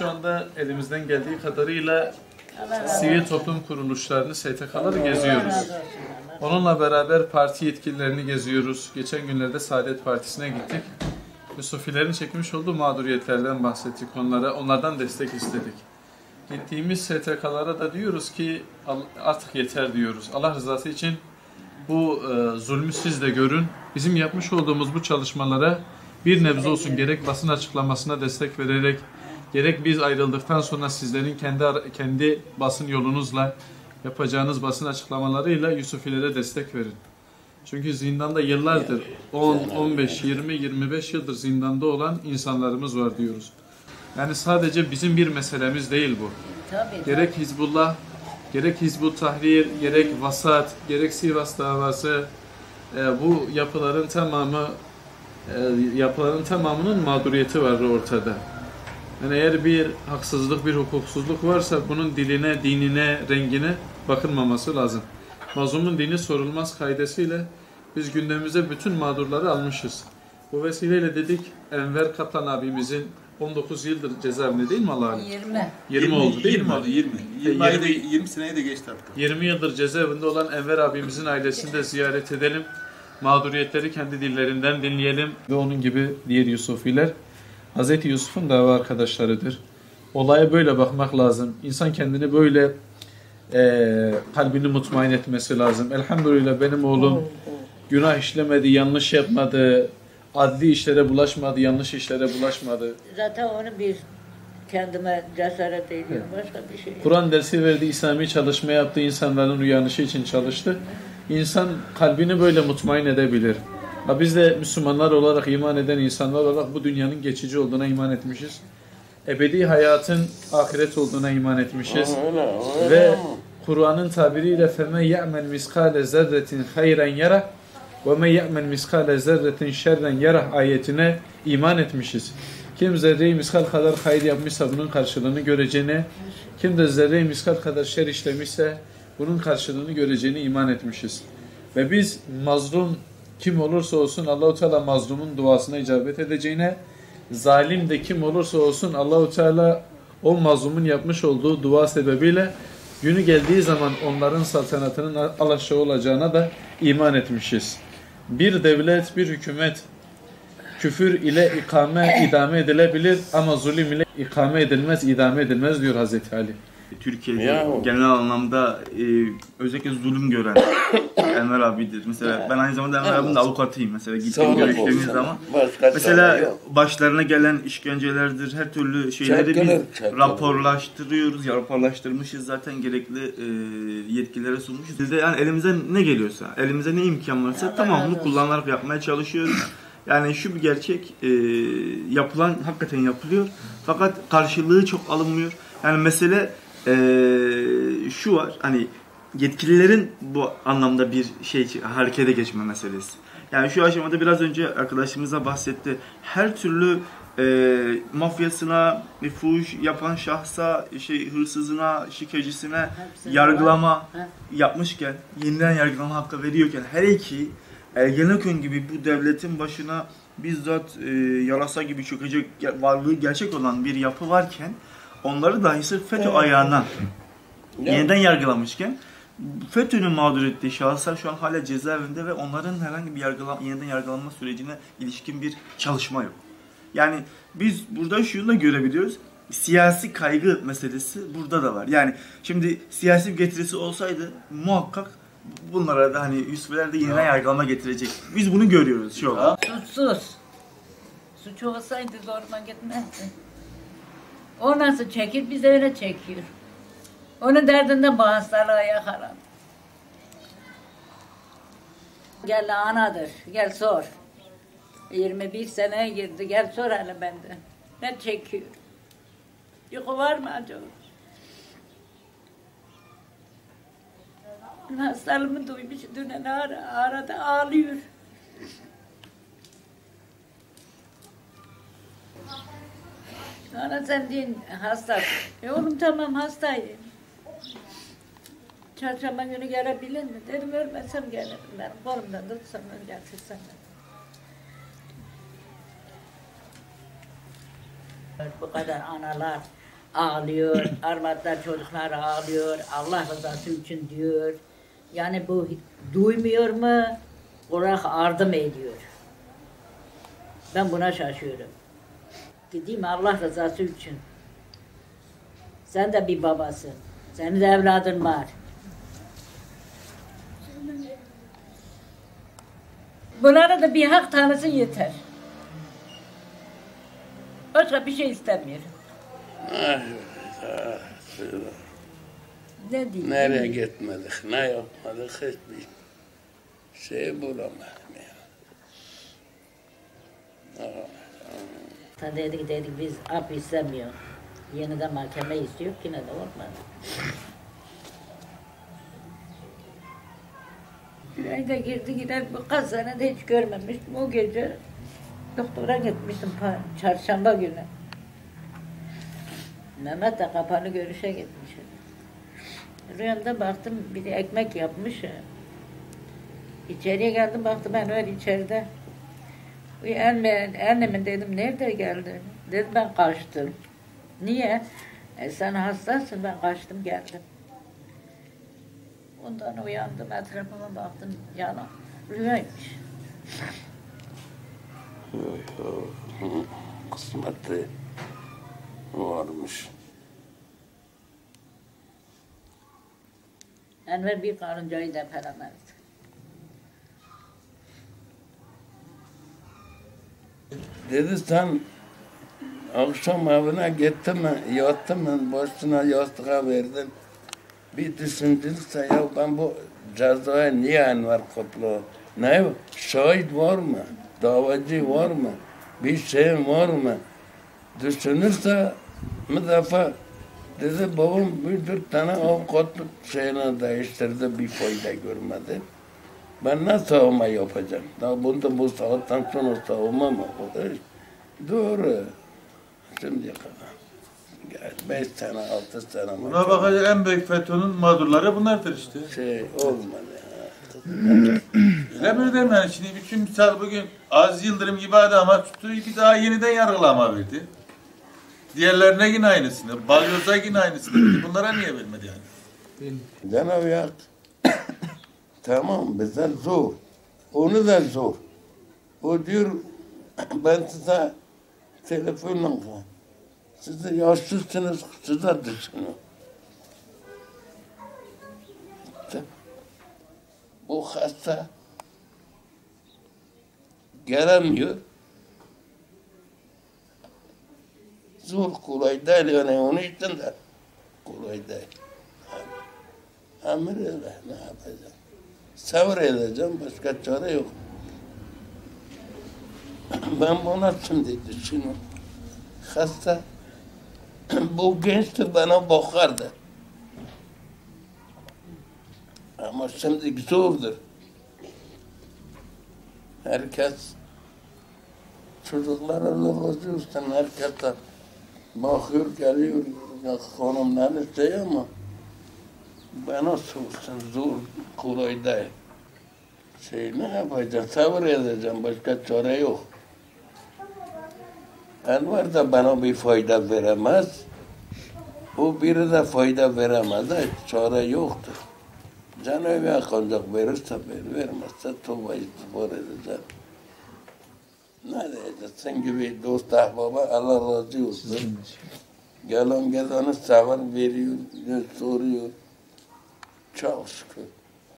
şu anda elimizden geldiği kadarıyla sivil toplum kuruluşlarını, STK'ları geziyoruz. Onunla beraber parti yetkililerini geziyoruz. Geçen günlerde Saadet Partisi'ne gittik. Yusufilerin çekmiş olduğu mağduriyetlerden bahsettik onlara. Onlardan destek istedik. Gittiğimiz STK'lara da diyoruz ki artık yeter diyoruz. Allah rızası için bu zulmü siz de görün. Bizim yapmış olduğumuz bu çalışmalara bir nebze olsun gerek basın açıklamasına destek vererek, gerek biz ayrıldıktan sonra sizlerin kendi basın yolunuzla yapacağınız basın açıklamalarıyla Yusufilere destek verin. Çünkü zindanda yıllardır 10, 15, 20, 25 yıldır zindanda olan insanlarımız var diyoruz. Yani sadece bizim bir meselemiz değil bu. Gerek Hizbullah, gerek Hizbut Tahrir, gerek Vasat, gerek Sivas davası, bu yapıların tamamının mağduriyeti var ortada. Yani eğer bir haksızlık, bir hukuksuzluk varsa bunun diline, dinine, rengine bakılmaması lazım. Mazlumun dini sorulmaz kaidesiyle biz gündemimize bütün mağdurları almışız. Bu vesileyle dedik Enver Kaplan abimizin 19 yıldır cezaevinde değil mi Allah? 20 oldu değil mi? 20 seneye de geçti artık. 20 yıldır cezaevinde olan Enver abimizin ailesini de ziyaret edelim. Mağduriyetleri kendi dillerinden dinleyelim. Ve onun gibi diğer Yusufiler Hz. Yusuf'un dava arkadaşlarıdır. Olaya böyle bakmak lazım. İnsan kendini böyle kalbini mutmain etmesi lazım. Elhamdülillah benim oğlum günah işlemedi, yanlış yapmadı, adli işlere bulaşmadı, yanlış işlere bulaşmadı. Zaten onu bir kendime cesaret ediyorum. Başka bir şey yok. Kur'an dersi verdi, İslami çalışma yaptı, insanların uyanışı için çalıştı. İnsan kalbini böyle mutmain edebilir. Biz de Müslümanlar olarak, iman eden insanlar olarak bu dünyanın geçici olduğuna iman etmişiz. Ebedi hayatın ahiret olduğuna iman etmişiz. Ve Kur'an'ın tabiriyle فَمَنْ يَعْمَلْ مِسْقَالَ زَرَّةٍ خَيْرًا يَرَهُ وَمَنْ يَعْمَلْ مِسْقَالَ زَرَّةٍ شَرًّا يَرَهُ ayetine iman etmişiz. Kim zerre-i miskal kadar hayır yapmışsa bunun karşılığını göreceğine, kim de zerre-i miskal kadar şer işlemişse bunun karşılığını göreceğine iman etmişiz. Ve biz mazlum kim olursa olsun Allah-u Teala mazlumun duasına icabet edeceğine, zalim de kim olursa olsun Allah-u Teala o mazlumun yapmış olduğu dua sebebiyle günü geldiği zaman onların saltanatının alaşağı olacağına da iman etmişiz. Bir devlet, bir hükümet küfür ile idame edilebilir ama zulüm ile ikame edilmez, idame edilmez diyor Hazreti Ali. Türkiye'de genel anlamda özellikle zulüm gören Enver abidir. Mesela ben aynı zamanda Enver abinin de avukatıyım. Mesela gittiğim görüştüğümüz zaman. Mesela başlarına gelen işkencelerdir, her türlü şeyleri biz raporlaştırıyoruz. Ya raporlaştırmışız zaten gerekli yetkililere sunmuşuz. Biz de yani elimize ne geliyorsa, elimize ne imkan varsa tamamını kullanarak yapmaya çalışıyoruz. Yani şu bir gerçek, yapılan hakikaten yapılıyor. Fakat karşılığı çok alınmıyor. Yani mesele şu var, hani yetkililerin bu anlamda bir harekete geçme meselesi. Yani şu aşamada biraz önce arkadaşımıza bahsetti. Her türlü mafyasına, fuhuş yapan şahsa, hırsızına, şikecisine yargılama yapmışken, yeniden yargılama hakkı veriyorken her iki Ergenekon gibi bu devletin başına bizzat yarasa gibi çökecek varlığı gerçek olan bir yapı varken onları dahi sırf FETÖ ayağına yeniden yargılamışken FETÖ'nün mağdur ettiği şahıslar şu an hala cezaevinde ve onların herhangi bir yeniden yargılanma sürecine ilişkin bir çalışma yok. Yani biz burada şunu da görebiliyoruz. Siyasi kaygı meselesi burada da var. Yani şimdi siyasi bir getirisi olsaydı muhakkak bunlara da hani Yusufiler de yeniden yargılama getirecek. Biz bunu görüyoruz şu an. Suçsuz. Suç olsaydı zoruma gitmezdi. O nasıl çekir, biz öyle çekiyor. Onun derdinde bu hastalığa yakalan. Gel anadır, gel sor. 21 seneye girdi, gel sor hele benden. Ne çekiyor? Yuku var mı acaba? Hastalığımı duymuş, dünen arada ağlıyor. Sonra sen deyin hastasın. Oğlum tamam hastayım. Çarşamba günü gelebilir mi? Dedim ölmezsem gelirim. Benim kolumdan tutsam getirsen. Bu kadar analar, ağlıyor, arvadlar çocuklar ağlıyor, Allah rızası için diyor. Yani bu duymuyor mu? Olarak yardım ediyor. Ben buna şaşıyorum. Gideyim Allah rızası için. Sen de bir babasın. Senin de evladın var. Bunlara da bir hak tanısı yeter. Başka bir şey istemiyorum. Ne diyeyim? Nereye gitmedik, ne yapmadık, hiçbir şey bulamadım yani. Dedik biz af istemiyor. Yeniden mahkeme istiyor, yine de olmadı. Yüreğine girdi gider, birkaç sene de hiç görmemiştim. O gece doktora gitmiştim çarşamba günü. Mehmet de kapalı görüşe gitmiş. Rüyamda baktım biri ekmek yapmış. İçeriye geldim baktım ben öyle içeride. Annemin dedim nerede geldi? Dedi ben kaçtım. Niye? Sen hastasın ben kaçtım geldim. Ondan uyandım etrafıma baktım yana rüyaymış. Kısmeti varmış. Enver bir karıncayı depelemezdi. Dedi sen akşam evine gittin mi, yattın mı, başına yastığa verdin. Bir düşündünse ya ben bu cezaya niye Enver Kutlu? Ne? Şahit var mı? Davacı var mı? Bir şey var mı? Düşünürse bir defa dedi babam bir tane avukatlık şeyini değiştirdi bir fayda görmedi. Ben ne savunma yapacağım? Daha bunda bu saatten sonra savunma mı olur? Doğru. Şimdiye kadar. 5 sene, 6 sene. Buna bakacak en büyük FETÖ'nün mağdurları bunlardır işte. Şey olmadı. Öyle mi deme yani şimdi bütün misal bugün Aziz Yıldırım gibi adama tuttuğu bir daha yeniden yargılama verdi. Diğerlerine yine aynısını, Balyoz'a yine aynısını verdi. Bunlara niye vermedi yani? Cenab-ı Hak tamam bize zor. Onu da zor. O diyor ben size telefonla siz yaşlısınız, size düşünün. Bu hasta gelemiyor. Zor kolay değil yani onun için de kolay değil. Amir öyle ne yapacağım? Sabır edeceğim başka çare yok. Ben buna şimdi düşünüyorum. Hasta bu gençti bana bakardı. Ama şimdi zordur. Herkes çocuklar Allah razı olsun herkese bakıyor geliyor hanımları şey ama bana sorsun zor kolay değil. Şey ne yapacağım sabır edeceğim başka çare yok. Enver de bana bir fayda veremez. O biri de fayda veremez. Çare yoktur. Cenab-ı Hak ancak verirse ver, vermezse tövbe istiğfar edeceğim. Ne diyeceğiz? Sen gibi dost ahbaba Allah razı olsun. Gelen geleni sever veriyor, soruyor. Çok şükür.